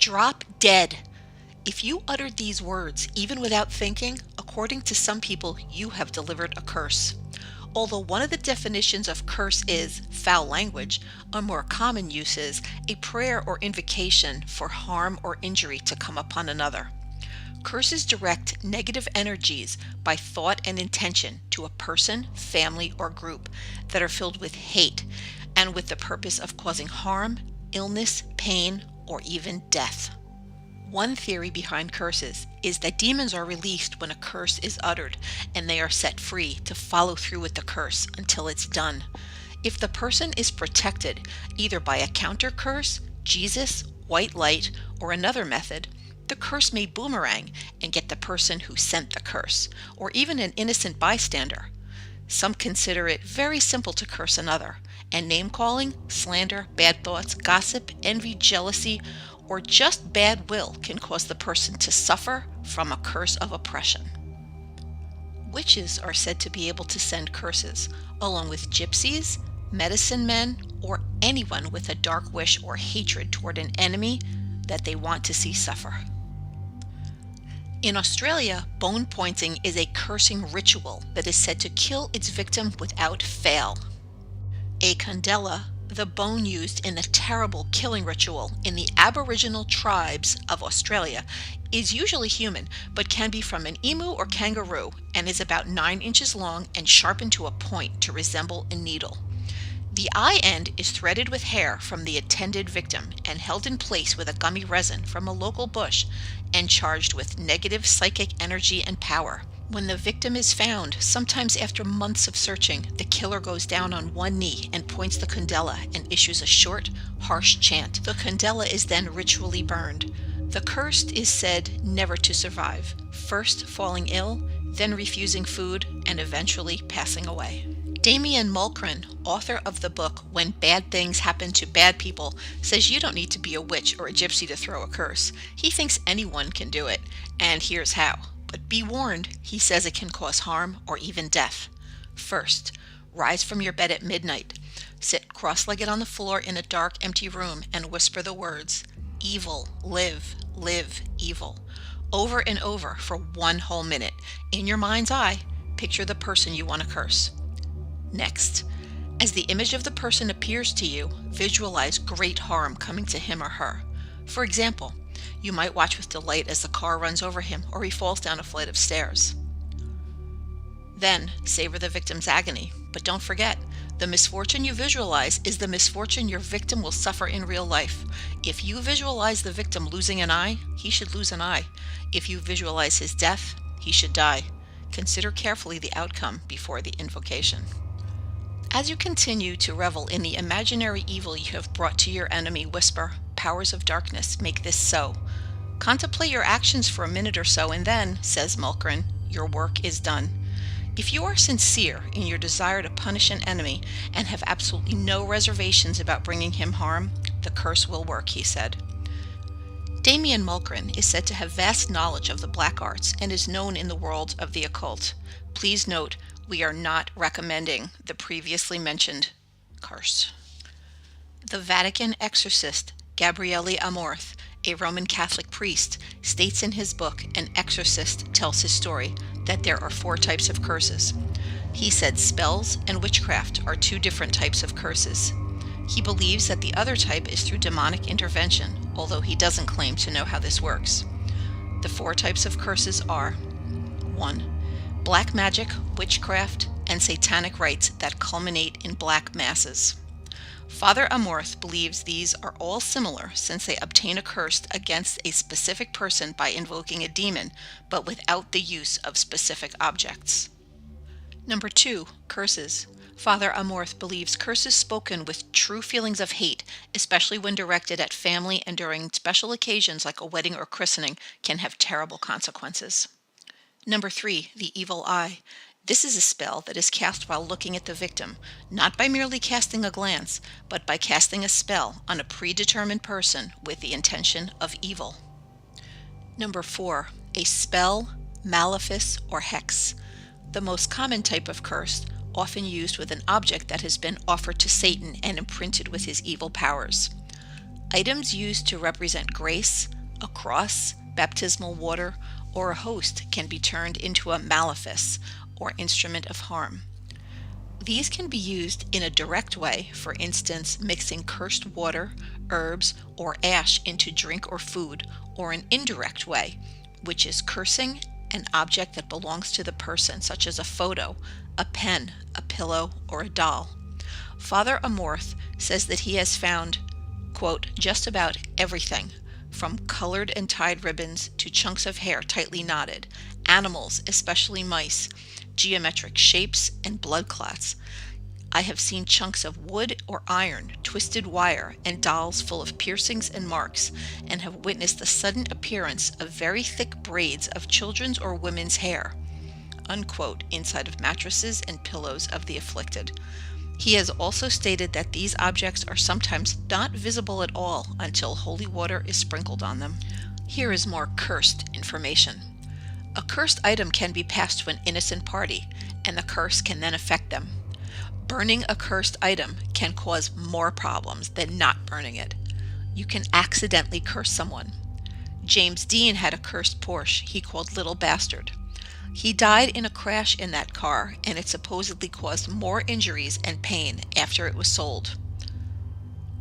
Drop dead. If you uttered these words, even without thinking, according to some people, you have delivered a curse. Although one of the definitions of curse is foul language, a more common use is a prayer or invocation for harm or injury to come upon another. Curses direct negative energies by thought and intention to a person, family, or group that are filled with hate and with the purpose of causing harm, illness, pain, or even death. One theory behind curses is that demons are released when a curse is uttered, and they are set free to follow through with the curse until it's done. If the person is protected either by a counter curse, Jesus, white light, or another method, the curse may boomerang and get the person who sent the curse, or even an innocent bystander. Some consider it very simple to curse another, and name-calling, slander, bad thoughts, gossip, envy, jealousy, or just bad will can cause the person to suffer from a curse of oppression. Witches are said to be able to send curses, along with gypsies, medicine men, or anyone with a dark wish or hatred toward an enemy that they want to see suffer. In Australia, bone pointing is a cursing ritual that is said to kill its victim without fail. A candela, the bone used in the terrible killing ritual in the Aboriginal tribes of Australia, is usually human, but can be from an emu or kangaroo and is about 9 inches long and sharpened to a point to resemble a needle. The eye end is threaded with hair from the intended victim and held in place with a gummy resin from a local bush and charged with negative psychic energy and power. When the victim is found, sometimes after months of searching, the killer goes down on one knee and points the candela and issues a short, harsh chant. The candela is then ritually burned. The cursed is said never to survive, first falling ill, then refusing food, and eventually passing away. Damian Mulcran, author of the book When Bad Things Happen to Bad People, says you don't need to be a witch or a gypsy to throw a curse. He thinks anyone can do it, and here's how. But be warned, he says it can cause harm or even death. First, rise from your bed at midnight. Sit cross-legged on the floor in a dark, empty room and whisper the words, "Evil, live, live, evil," over and over for 1 whole minute. In your mind's eye, picture the person you want to curse. Next, as the image of the person appears to you, visualize great harm coming to him or her. For example, you might watch with delight as the car runs over him or he falls down a flight of stairs. Then, savor the victim's agony, but don't forget, the misfortune you visualize is the misfortune your victim will suffer in real life. If you visualize the victim losing an eye, he should lose an eye. If you visualize his death, he should die. Consider carefully the outcome before the invocation. As you continue to revel in the imaginary evil you have brought to your enemy, whisper, "Powers of darkness, make this so." Contemplate your actions for a minute or so, and then, says Mulcran, your work is done. If you are sincere in your desire to punish an enemy and have absolutely no reservations about bringing him harm, the curse will work, he said. Damian Mulcran is said to have vast knowledge of the black arts and is known in the world of the occult. Please note, we are not recommending the previously mentioned curse. The Vatican exorcist Gabriele Amorth, a Roman Catholic priest, states in his book An Exorcist Tells His Story that there are 4 types of curses. He said spells and witchcraft are 2 different types of curses. He believes that the other type is through demonic intervention, although he doesn't claim to know how this works. The 4 types of curses are 1. Black magic, witchcraft, and satanic rites that culminate in black masses. Father Amorth believes these are all similar since they obtain a curse against a specific person by invoking a demon, but without the use of specific objects. Number 2, curses. Father Amorth believes curses spoken with true feelings of hate, especially when directed at family and during special occasions like a wedding or christening, can have terrible consequences. Number 3, the evil eye. This is a spell that is cast while looking at the victim, not by merely casting a glance, but by casting a spell on a predetermined person with the intention of evil. Number 4, a spell, malefice, or hex. The most common type of curse, often used with an object that has been offered to Satan and imprinted with his evil powers. Items used to represent grace, a cross, baptismal water, or a host can be turned into a malefice, or instrument of harm. These can be used in a direct way, for instance, mixing cursed water, herbs, or ash into drink or food, or an indirect way, which is cursing an object that belongs to the person, such as a photo, a pen, a pillow, or a doll. Father Amorth says that he has found, quote, just about everything, from colored and tied ribbons to chunks of hair tightly knotted, animals, especially mice, geometric shapes, and blood clots. I have seen chunks of wood or iron, twisted wire, and dolls full of piercings and marks, and have witnessed the sudden appearance of very thick braids of children's or women's hair, unquote, inside of mattresses and pillows of the afflicted. He has also stated that these objects are sometimes not visible at all until holy water is sprinkled on them. Here is more cursed information. A cursed item can be passed to an innocent party, and the curse can then affect them. Burning a cursed item can cause more problems than not burning it. You can accidentally curse someone. James Dean had a cursed Porsche he called Little Bastard. He died in a crash in that car, and it supposedly caused more injuries and pain after it was sold.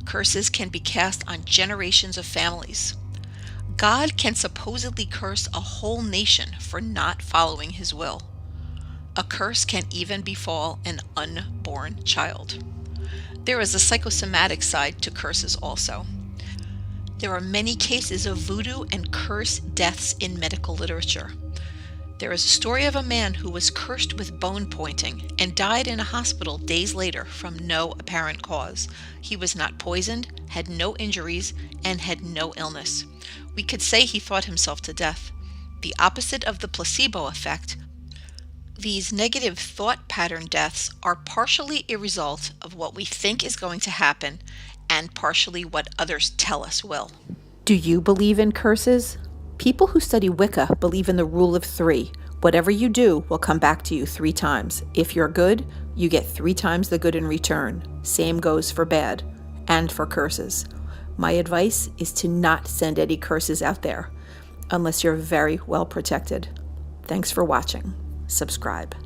Curses can be cast on generations of families. God can supposedly curse a whole nation for not following his will. A curse can even befall an unborn child. There is a psychosomatic side to curses also. There are many cases of voodoo and curse deaths in medical literature. There is a story of a man who was cursed with bone pointing and died in a hospital days later from no apparent cause. He was not poisoned, had no injuries, and had no illness. We could say he thought himself to death. The opposite of the placebo effect. These negative thought pattern deaths are partially a result of what we think is going to happen and partially what others tell us will. Do you believe in curses? People who study Wicca believe in the rule of 3. Whatever you do will come back to you 3 times. If you're good, you get 3 times the good in return. Same goes for bad and for curses. My advice is to not send any curses out there unless you're very well protected. Thanks for watching. Subscribe.